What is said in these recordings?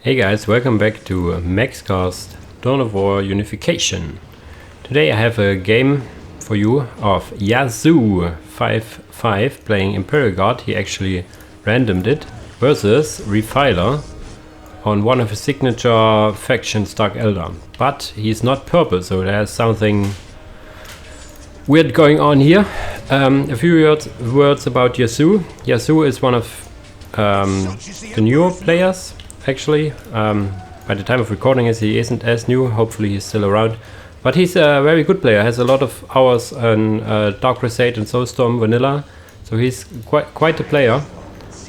Hey guys, welcome back to Maxcast Dawn of War Unification. Today I have a game for you of Yazoo 5-5 playing Imperial Guard. He actually randomed it versus Refiler on one of his signature factions, Dark Eldar. But he's not purple, so there's something weird going on here. A few words about Yazoo. Yazoo is one of the newer players. Actually, by the time of recording he isn't as new, hopefully he's still around. But he's a very good player, has a lot of hours on Dark Crusade and Soulstorm vanilla, so he's quite a player.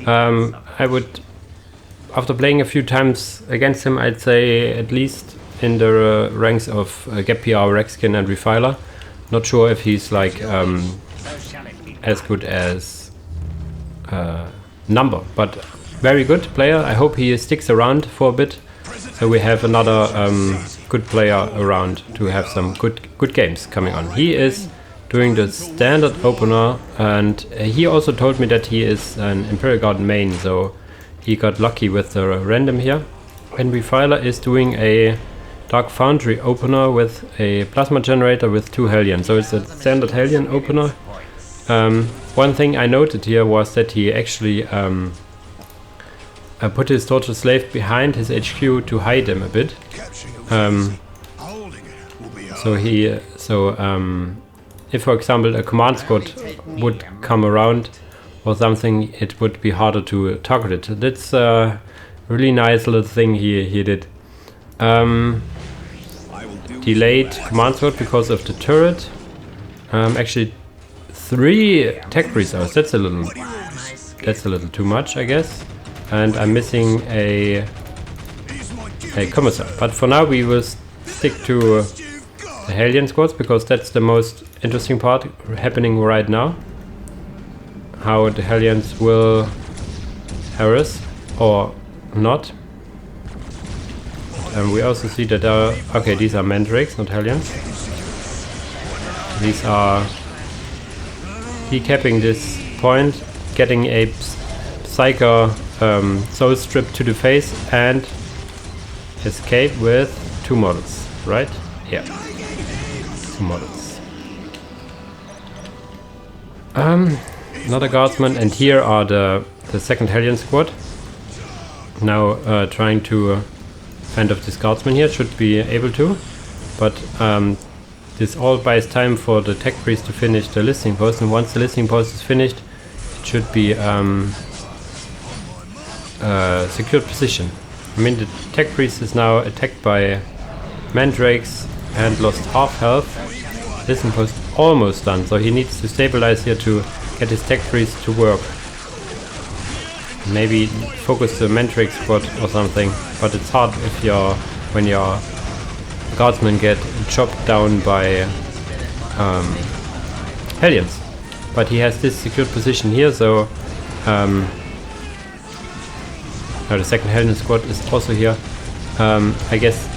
I would, after playing a few times against him, I'd say at least in the ranks of GapPR, Rexkin and Refiler. Not sure if he's like as good as Number, but very good player. I hope he sticks around for a bit, so we have another good player around to have some good games coming on. He is doing the standard opener, and he also told me that he is an Imperial Guard main, so he got lucky with the random here. And Refiler is doing a Dark Foundry opener with a plasma generator with 2 Hellions, so it's a standard Hellion opener. One thing I noted here was that he actually put his torture slave behind his HQ to hide him a bit. If for example a command squad would come around or something, it would be harder to target it. That's a really nice little thing he did. Delayed command squad because of the turret. Actually 3 tech resources, that's a little too much, I guess. And I'm missing a commissar. But for now we will stick to the Hellion squads, because that's the most interesting part happening right now. How the Hellions will harass or not. And we also see that okay, these are Mandrakes, not Hellions. These are decapping this point, getting a Psyker soul strip to the face and escape with 2 models, right? Yeah, 2 models. Another guardsman, and here are the second Hellion squad. Now trying to fend off this guardsman here, should be able to, but this all buys time for the tech priest to finish the listening post, and once the listening post is finished, it should be secured position. I mean, the tech priest is now attacked by mandrakes and lost half health. Listen post almost done, so he needs to stabilize here to get his tech priest to work. Maybe focus the mandrake squad or something, but it's hard if when your guardsmen get chopped down by Hellions. But he has this secured position here, so now the second Hellion squad is also here. I guess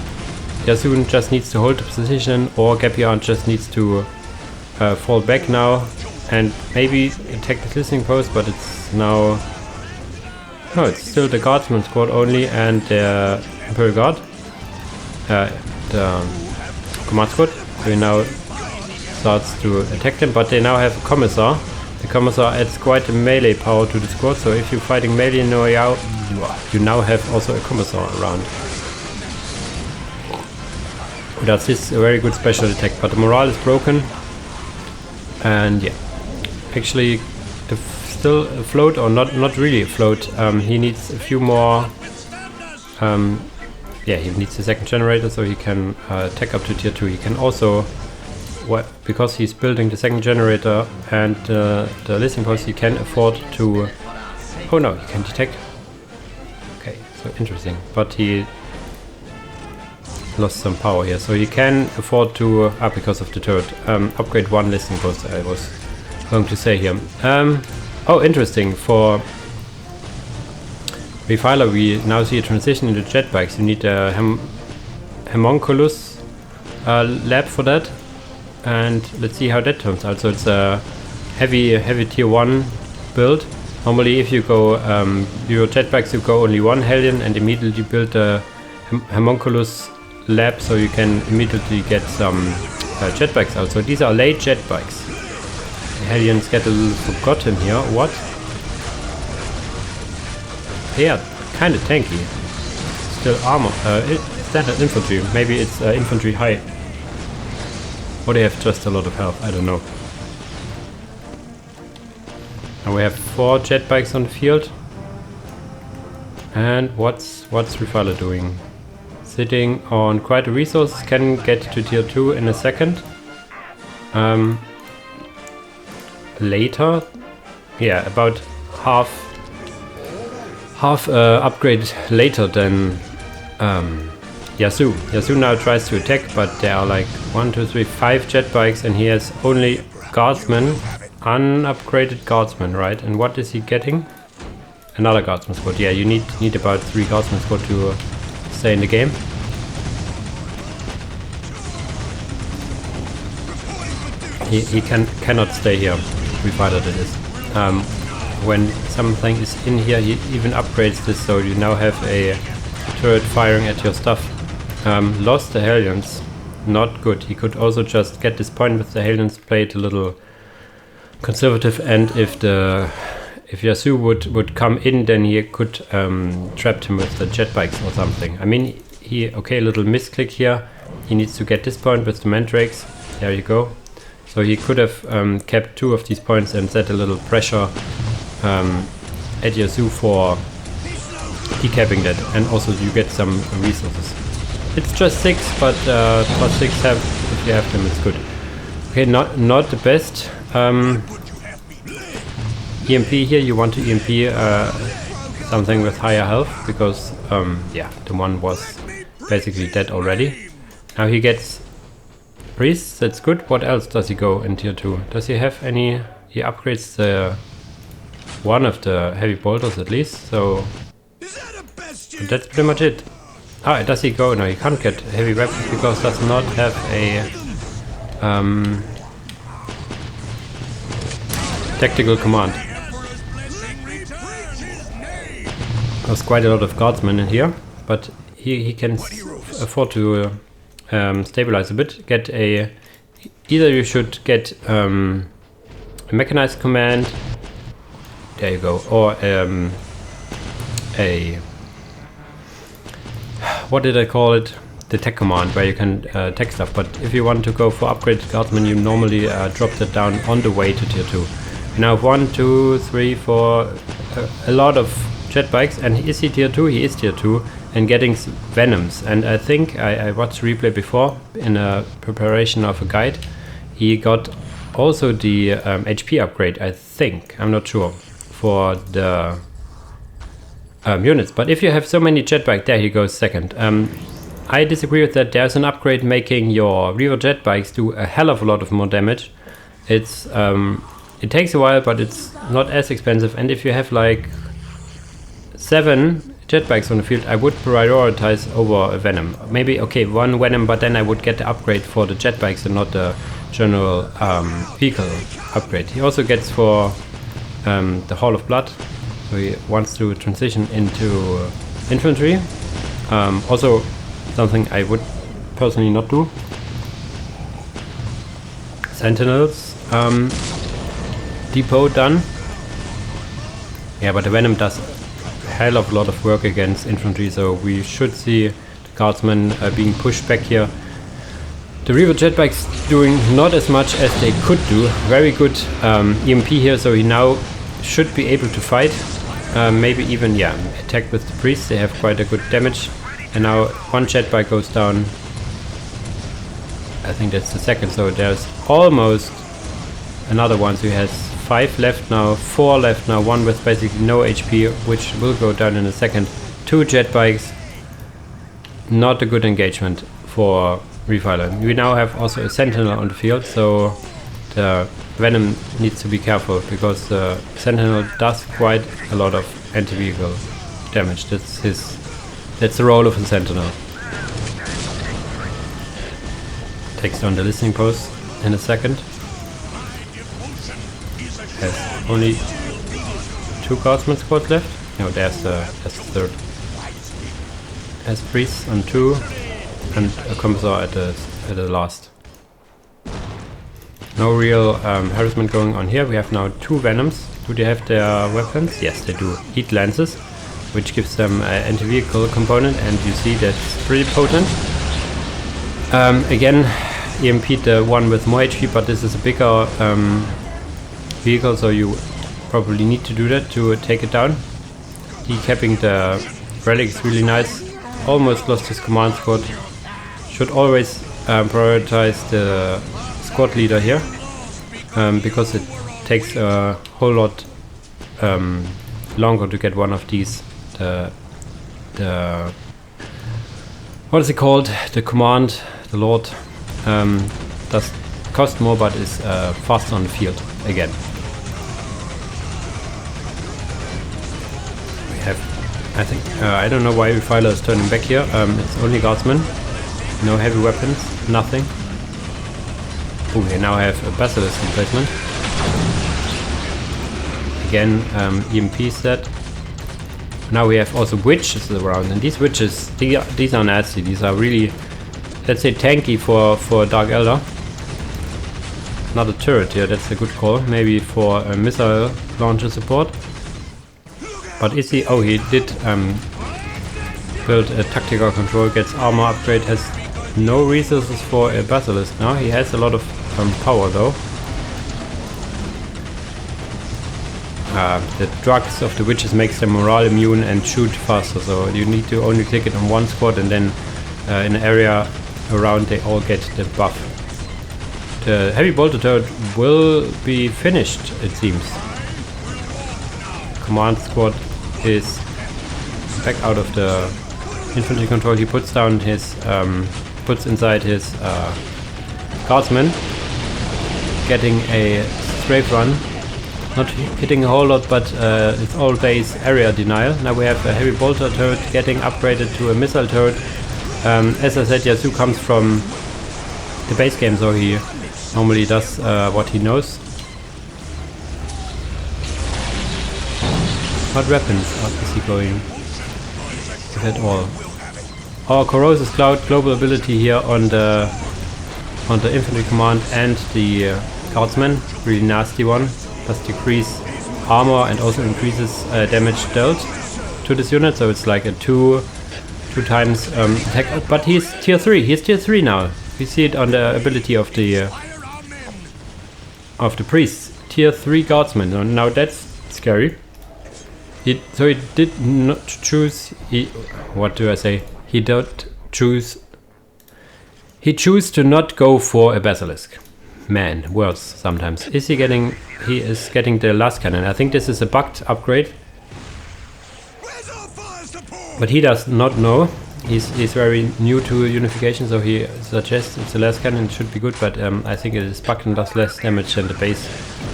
Yazoo just needs to hold the position, or GapPR just needs to fall back now and maybe attack the listening post, but it's now... No, it's still the guardsman squad only and the Imperial Guard. The command squad. So he now starts to attack them, but they now have a commissar. The commissar adds quite a melee power to the squad, so if you're fighting melee now, you now have also a commissar around. That's this a very good special attack, but the morale is broken. And yeah, actually still afloat, or not really afloat. He needs a few more. Yeah, he needs the second generator so he can tech up to tier 2. He can also, because he's building the second generator and the listening post, he can afford to... Oh no, he can detect. Okay, so interesting. But he lost some power here, so he can afford to, because of the turret, upgrade 1 listening post, I was going to say here. Oh, interesting. For Refiler we now see a transition into jet bikes. You need a homunculus lab for that, and let's see how that turns out. So it's a heavy tier 1 build, Normally if you go your jetpacks, you go only one Hellion and immediately build a homunculus lab so you can immediately get some jetpacks out. So these are late jetpacks. The Hellions get a little forgotten here. What? Yeah, kind of tanky. Still armor. Standard infantry. Maybe it's infantry high. Or they have just a lot of health. I don't know. Now we have 4 jetbikes on the field. And what's Refiler doing? Sitting on quite a resource. Can get to tier 2 in a second. Later. Yeah, about half upgrade later than Yasu. Yasu now tries to attack, but there are like 1, 2, 3, 5 jetbikes and he has only guardsmen. Unupgraded guardsman, right? And what is he getting? Another guardsman squad. Yeah, you need about 3 guardsman squad to stay in the game. He cannot stay here. Refiler that is. When something is in here, he even upgrades this, so you now have a turret firing at your stuff. Lost the Hellions. Not good. He could also just get this point with the Hellions, play it a little conservative, and if Yasu would come in, then he could trap him with the jetbikes or something. I mean, okay, a little misclick here. He needs to get this point with the mandrakes. There you go. So he could have kept 2 of these points and set a little pressure at Yasu for decapping that, and also you get some resources. It's just 6, but plus 6 if you have them, it's good. Okay, not the best. EMP here, you want to EMP something with higher health, because yeah, the one was basically dead already. Now he gets priests, that's good. What else does he go in tier 2? Does he have any? He upgrades one of the heavy bolters at least, so that's pretty much it. Ah, does he go? No, he can't get heavy weapons because does not have a tactical command. There's quite a lot of guardsmen in here, but he can afford to stabilize a bit. Get a either you should get a mechanized command. There you go, or a what did I call it? The tech command, where you can tech stuff. But if you want to go for upgraded guardsmen, you normally drop that down on the way to tier 2. You now have 1, 2, 3, 4, a lot of jetbikes, and is he tier 2? He is tier 2 and getting venoms. And I think I watched replay before in a preparation of a guide. He got also the HP upgrade, I think, I'm not sure, for the units. But if you have so many jetbike, there he goes second. I disagree with that. There's an upgrade making your rear jetbikes do a hell of a lot of more damage. It's it takes a while, but it's not as expensive. And if you have like 7 jetbikes on the field, I would prioritize over a venom. Maybe okay, 1 venom, but then I would get the upgrade for the jetbikes and not the general vehicle upgrade. He also gets for the Hall of Blood, so he wants to transition into infantry. Also something I would personally not do. Sentinels, depot done. Yeah, but the venom does a hell of a lot of work against infantry, so we should see the guardsmen being pushed back here. The Reaver jetbikes doing not as much as they could do. Very good EMP here, so he now should be able to fight. Maybe even, yeah, attack with the priests. They have quite a good damage. And now 1 jetbike goes down. I think that's the second, so there's almost another one. So he has 5 left now, 4 left now, 1 with basically no HP, which will go down in a second. 2 jetbikes. Not a good engagement for Refiler. We now have also a Sentinel on the field, so the Venom needs to be careful, because the Sentinel does quite a lot of anti-vehicle damage. That's the role of a Sentinel. Takes down the listening post in a second. Has only 2 guardsman squads left. No, there's the third. Has priests on 2 and a commissar at the last. No real harassment going on here. We have now 2 venoms. Do they have their weapons? Yes, they do. Heat lances, which gives them an anti-vehicle component, and you see that's pretty potent. Again, EMP the one with more HP, but this is a bigger vehicle, so you probably need to do that to take it down. Decapping the relic is really nice. Almost lost his command squad. Should always prioritize the squad leader here, because it takes a whole lot longer to get one of these. The what is it called? The command, the lord, does cost more, but is faster on the field again. We have, I think, I don't know why Refiler is turning back here. It's only guardsmen, no heavy weapons, nothing. Oh, we now have a Basilisk replacement. Again, EMP set. Now we have also witches around, and these witches, these are nasty. These are really, let's say, tanky for Dark Eldar. Not a turret here, that's a good call. Maybe for a missile launcher support. But is he? Oh, he did build a tactical control, gets armor upgrade, has no resources for a Basilisk now. He has a lot of power though. The drugs of the witches makes them morale immune and shoot faster, so you need to only click it on one squad, and then in an area around they all get the buff. The heavy bolter turret will be finished, it seems. Command squad is back out of the infantry control. He puts down his puts inside his guardsman, getting a strafe run. Not hitting a whole lot, but it's all base area denial. Now we have a heavy bolter turret getting upgraded to a missile turret. As I said, Yasuo comes from the base game, so he normally does what he knows. What weapons is he going with at all? Our Corrosive Cloud global ability here on the infantry command and the guardsman, really nasty one. Does decrease armor and also increases damage dealt to this unit, so it's like a two times attack. But he's tier 3. He's tier 3 now. We see it on the ability of the priest. Tier 3 guardsman. Now that's scary. So he did not choose. What do I say? He chose to not go for a Basilisk. Man, worse sometimes. Is he getting? He is getting the last cannon. I think this is a bugged upgrade, but he does not know. He's very new to Unification, so he suggests it's the last cannon. It should be good, but I think it is bugged and does less damage than the base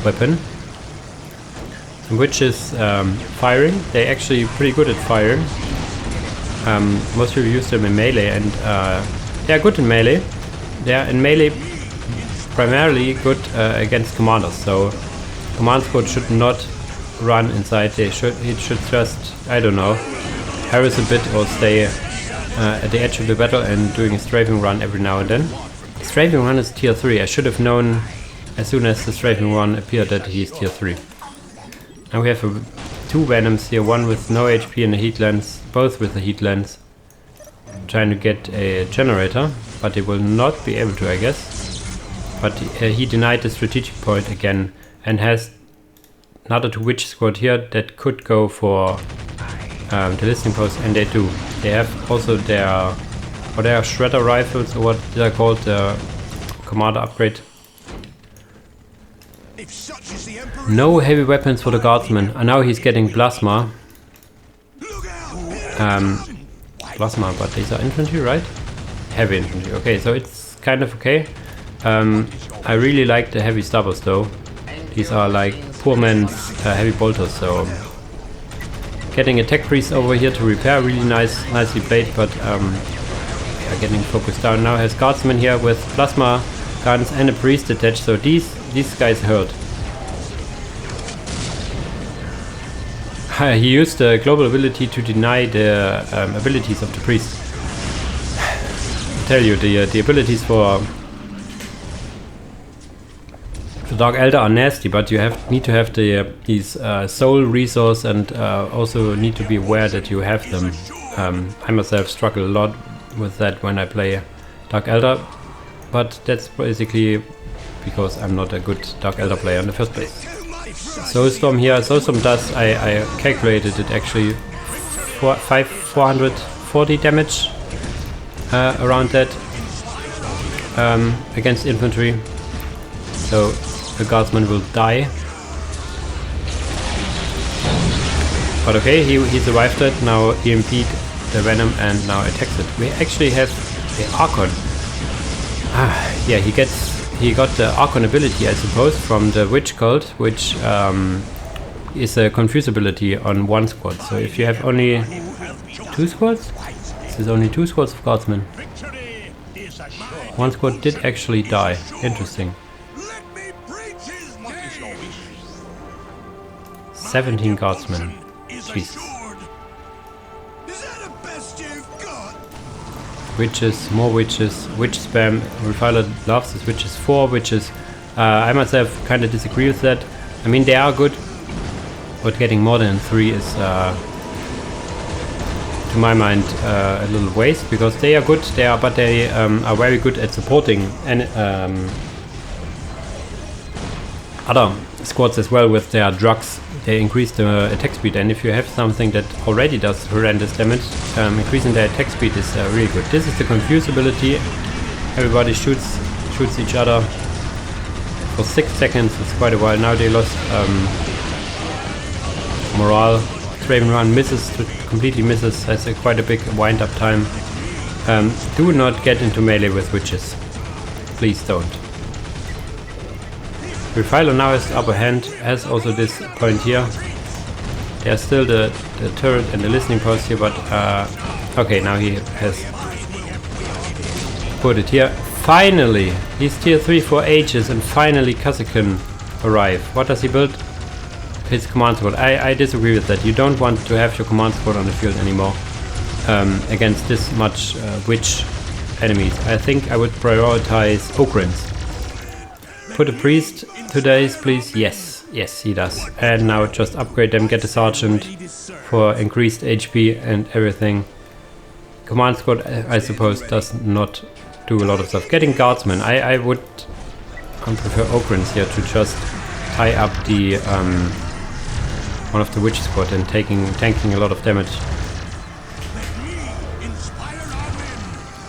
weapon. Which is firing. They're actually pretty good at firing. Most people use them in melee, and they are good in melee. They are in melee primarily good against commanders, so command squad should not run inside. It should just, I don't know, harass a bit or stay at the edge of the battle and doing a strafing run every now and then. Strafing run is tier 3. I should have known as soon as the strafing run appeared that he's tier 3. Now we have 2 venoms here, one with no HP and a heat lens, both with a heat lens. Trying to get a generator, but they will not be able to, I guess. But he denied the strategic point again, and has another 2 witch squad here that could go for the listening post, and they do. They have also their shredder rifles, or what they are called, the commander upgrade. No heavy weapons for the guardsman, and now he's getting plasma. Plasma, but these are infantry, right? Heavy infantry. Okay, so it's kind of okay. I really like the heavy stabbers though. These are like poor man's heavy bolters, so getting a tech priest over here to repair, really nicely played, but getting focused down. Now has guardsmen here with plasma guns and a priest attached, so these guys hurt. he used the global ability to deny the abilities of the priest. I tell you, the abilities for the Dark Eldar are nasty, but you need to have these soul resource, and also need to be aware that you have them. I myself struggle a lot with that when I play Dark Eldar, but that's basically because I'm not a good Dark Eldar player in the first place. Soulstorm here, Soulstorm does, I calculated it actually, 440 damage, around that, against infantry, so the guardsman will die. But okay, he survived it, now EMP'd the venom and now attacks it. We actually have the Archon. Yeah, he got the Archon ability, I suppose, from the Witch Cult, which is a confuse ability on one squad. So if you have only 2 squads, this is only 2 squads of guardsmen. One squad did actually die. Interesting. 17 guardsmen. Jesus. Witches, more witches, witch spam. Refiler loves his witches, 4 witches. I myself kind of disagree with that. I mean, they are good, but getting more than 3 is, to my mind, a little waste, because they are good. But they are very good at supporting and other squads as well with their drugs. They increase the attack speed, and if you have something that already does horrendous damage, increasing their attack speed is really good. This is the confuse ability. Everybody shoots each other for 6 seconds. It's quite a while. Now they lost morale. Raven Run misses, completely misses, has quite a big wind up time. Do not get into melee with witches. Please don't. Refiler now has the upper hand, has also this point here. There's still the turret and the listening post here, but okay, now he has put it here. Finally! He's tier 3 for ages, and finally Kazakh can arrive. What does he build? His command squad. I disagree with that. You don't want to have your command squad on the field anymore against this much witch enemies. I think I would prioritize Ogrins. Put a priest today, please. Yes, he does. And now just upgrade them, get a sergeant for increased HP and everything. Command squad, I suppose, does not do a lot of stuff. Getting guardsmen, I would prefer Ogrins here to just tie up the one of the witch squad and tanking a lot of damage.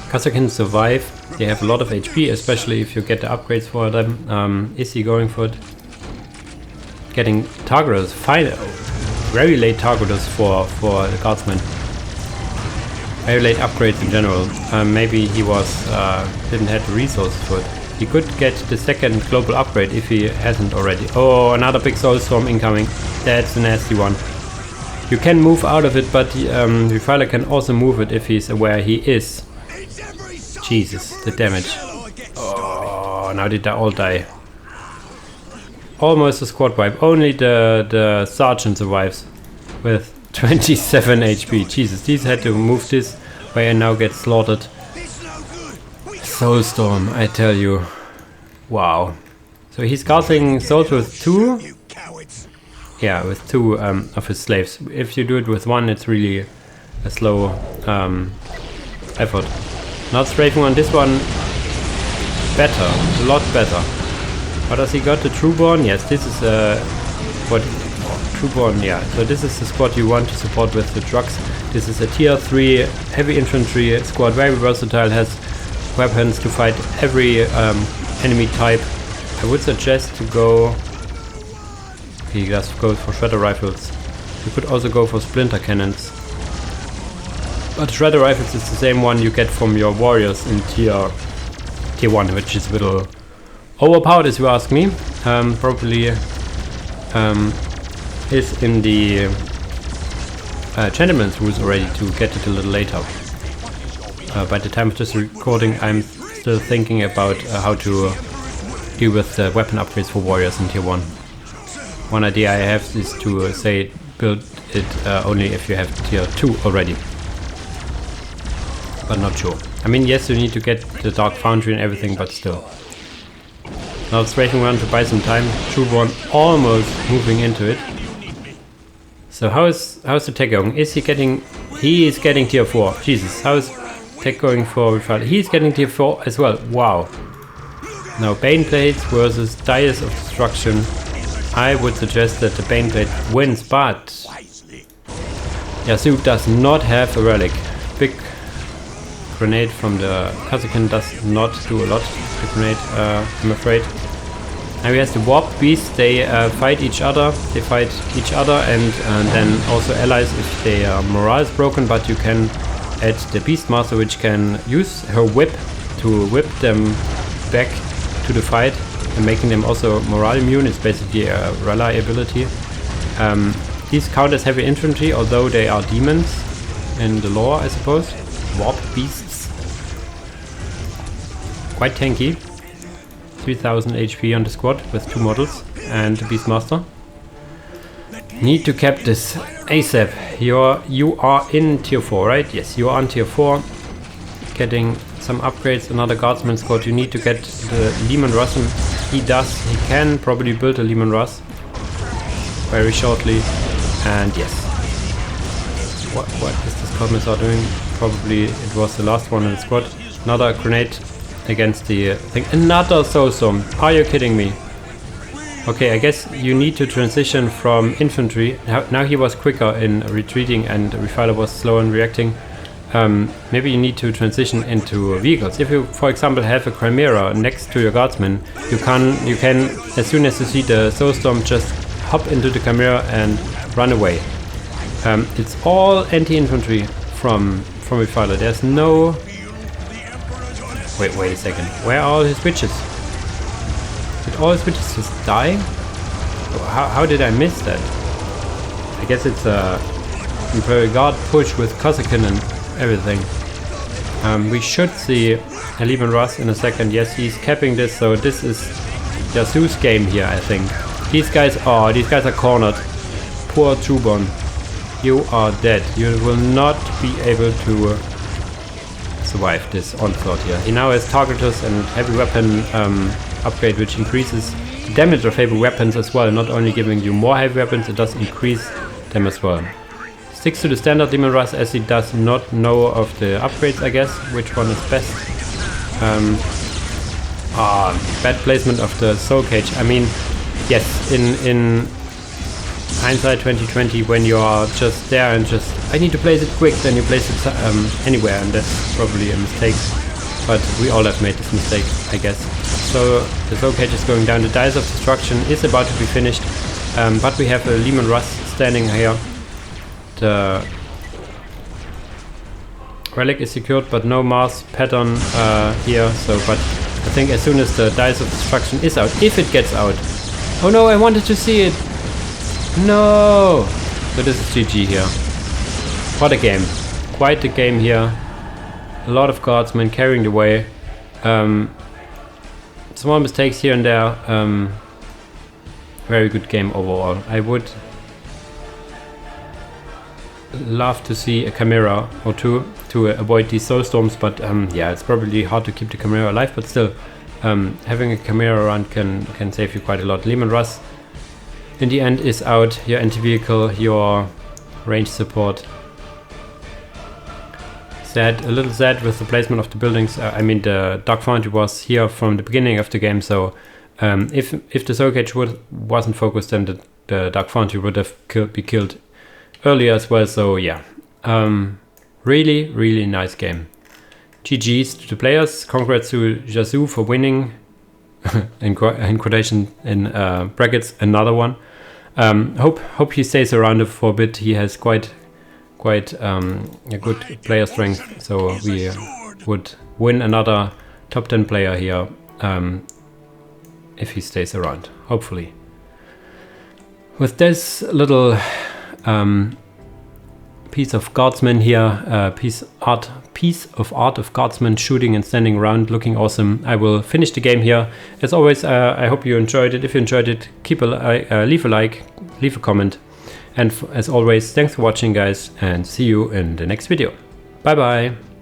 Kazakh can survive. They have a lot of HP, especially if you get the upgrades for them. Is he going for it? Getting targeters, very late targeters for the guardsmen. Very late upgrades in general. Maybe he didn't have the resources for it. He could get the second global upgrade if he hasn't already. Oh, another big Soulstorm incoming. That's a nasty one. You can move out of it, but Refiler can also move it if he's aware he is. Jesus, the damage. Oh, now did they all die. Almost a squad wipe. Only the sergeant survives with 27 HP. Jesus, these had to move this way and now get slaughtered. Soulstorm, I tell you. Wow. So he's casting souls with 2. Yeah, with 2 of his slaves. If you do it with 1, it's really a slow effort. Not strafing on this one. Better, a lot better. What does he got? The Trueborn? Yes, this is Trueborn, yeah. So this is the squad you want to support with the drugs. This is a tier 3 heavy infantry squad, very versatile, has weapons to fight every enemy type. I would suggest to go... He just goes for shredder rifles. You could also go for splinter cannons. But shredder rifles is the same one you get from your warriors in tier 1, which is a little overpowered if you ask me. Probably is in the gentleman's rules already to get it a little later. By the time of this recording, I'm still thinking about how to deal with the weapon upgrades for warriors in tier 1. One idea I have is to say build it only if you have tier 2 already. But not sure. I mean, yes, you need to get the Dark Foundry and everything, but still. Now it's racing around to buy some time. True almost moving into it. So how's the tech going? Is he getting... He is getting tier 4. Jesus, how's tech going for Refiler? He's getting tier 4 as well. Wow. Now Bane Blades versus Dice of Destruction. I would suggest that the Bane Blade wins, but Yazoo does not have a relic. Big grenade from the Kazakin does not do a lot. The grenade, I'm afraid. Now he has the Warp Beasts. They fight each other. They fight each other and then also allies if their morale is broken. But you can add the Beastmaster, which can use her whip to whip them back to the fight and making them also morale immune. It's basically a rally ability. These count as heavy infantry, although they are demons in the lore, I suppose. Warp Beasts. Quite tanky. 3000 HP on the squad with 2 models and the Beastmaster. Need to cap this ASAP. You are in tier 4, right? Yes, you are on tier 4. Getting some upgrades, another guardsman squad. You need to get the Lehman Russ. He does. He can probably build a Lehman Russ very shortly. And yes. What is this Commissar doing? Probably it was the last one in the squad. Another grenade against the thing. Another Soulstorm. Are you kidding me? Okay, I guess you need to transition from infantry. Now he was quicker in retreating and the Refiler was slow in reacting. Maybe you need to transition into vehicles. If you, for example, have a Chimera next to your guardsman, you can, as soon as you see the Soulstorm, just hop into the Chimera and run away. It's all anti-infantry from Refiler. There's no... Wait a second. Where are all his witches? Did all his witches just die? How did I miss that? I guess it's a Imperial Guard push with Kazakin and everything. We should see a Lehman Russ in a second. Yes, he's capping this, so this is Yazoo's game here, I think. These guys are cornered. Poor Trubon. You are dead. You will not be able to survive this onslaught here. He now has Targeters and heavy weapon upgrade, which increases the damage of heavy weapons as well. Not only giving you more heavy weapons, it does increase them as well. Sticks to the standard Demon Rush as he does not know of the upgrades, I guess, which one is best. Bad placement of the Soul Cage. I mean, yes, in hindsight 2020, when you are just there and just, I need to place it quick, then you place it anywhere, and that's probably a mistake. But we all have made this mistake, I guess. So the Soul Cage is going down. The Dice of Destruction is about to be finished, but we have a Lehman Russ standing here. The relic is secured, but no Mars pattern here. So, but I think as soon as the Dice of Destruction is out, if it gets out. Oh no, I wanted to see it. No. So this is GG here. What a game! Quite a game here. A lot of guardsmen carrying the way. Small mistakes here and there. Very good game overall. I would love to see a Chimera or two to avoid these Soulstorms, but yeah, it's probably hard to keep the Chimera alive, but still, having a Chimera around can save you quite a lot. Lehman Russ in the end is out. Your anti-vehicle, your range support. Sad, a little sad with the placement of the buildings. I mean, the Dark Foundry was here from the beginning of the game, so if the Soul Cage wasn't focused, then the Dark Foundry would have be killed earlier as well. So yeah, really, really nice game. GG's to the players. Congrats to Yazoo for winning. in quotation, in brackets, another one. Hope he stays around for a bit. He has quite a good player strength, so we would win another top 10 player here if he stays around, hopefully. With this little piece of guardsman here, piece of art of guardsmen shooting and standing around looking awesome, I will finish the game here. As always, I hope you enjoyed it. If you enjoyed it, leave a like, leave a comment, And as always, thanks for watching guys, and see you in the next video. Bye bye!